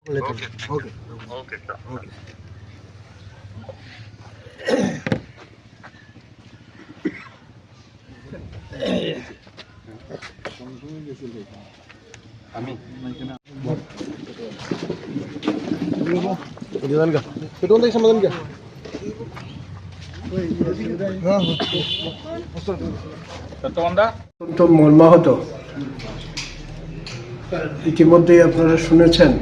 ওকে ওকে ওকে ওকে। আমি সমাধান কা অত্যন্ত মর্মাহত। ইতিমধ্যেই আপনারা শুনেছেন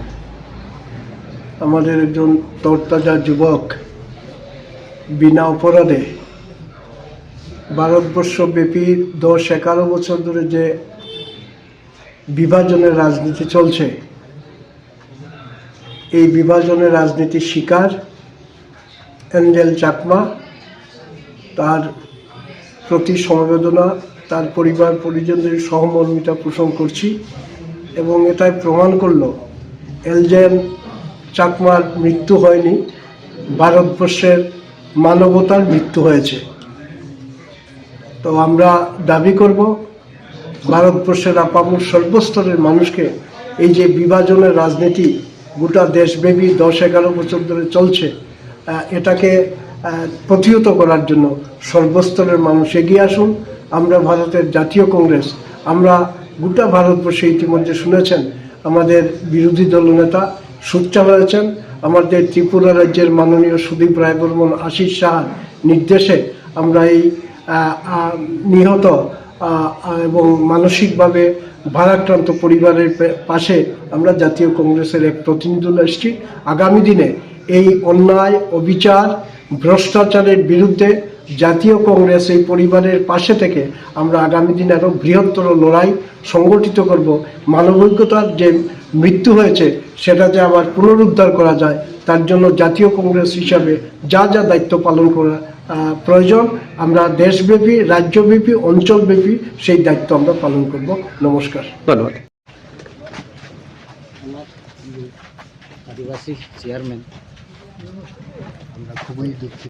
আমাদের একজন তরতাজা যুবক বিনা অপরাধে ভারতবর্ষব্যাপী 10-11 বছর ধরে যে বিভাজনের রাজনীতি চলছে, এই বিভাজনের রাজনীতির শিকার এঞ্জেল চাকমা। তার প্রতি সমবেদনা, তার পরিবার পরিজনদের সহমর্মিতা পোষণ করছি এবং এটাই প্রমাণ করলো এঞ্জেল চাকমার মৃত্যু হয়নি, ভারতবর্ষের মানবতার মৃত্যু হয়েছে। তো আমরা দাবি করব ভারতবর্ষের আপামর সর্বস্তরের মানুষকে এই যে বিভাজনের রাজনীতি গোটা দেশব্যাপী 10-11 বছর ধরে চলছে, এটাকে প্রতিহত করার জন্য সর্বস্তরের মানুষ এগিয়ে আসুন। আমরা ভারতের জাতীয় কংগ্রেস, আমরা গোটা ভারতবর্ষে ইতিমধ্যে শুনেছেন আমাদের বিরোধী দলনেতা সোচ্চার হয়েছেন। আমাদের ত্রিপুরা রাজ্যের মাননীয় সুদীপ রায় বর্মন আশিস সাহার নির্দেশে আমরা এই নিহত এবং মানসিকভাবে ভারাক্রান্ত পরিবারের পাশে আমরা জাতীয় কংগ্রেসের এক প্রতিনিধি দল এসেছি। আগামী দিনে এই অন্যায়, অবিচার, ভ্রষ্টাচারের বিরুদ্ধে জাতীয় কংগ্রেস এই পরিবারের পাশে থেকে আমরা আগামী দিনে আরও বৃহত্তর লড়াই সংগঠিত করব। মানবিকতার যে মৃত্যু হয়েছে সেটা যে আবার পুনরুদ্ধার করা যায়, তার জন্য জাতীয় কংগ্রেস হিসাবে যা যা দায়িত্ব পালন করা প্রয়োজন আমরা দেশব্যাপী, রাজ্যব্যাপী, অঞ্চলব্যাপী সেই দায়িত্ব আমরা পালন করব। নমস্কার, ধন্যবাদ। আদিবাসী চেয়ারম্যান, আমরা খুবই দুঃখিত।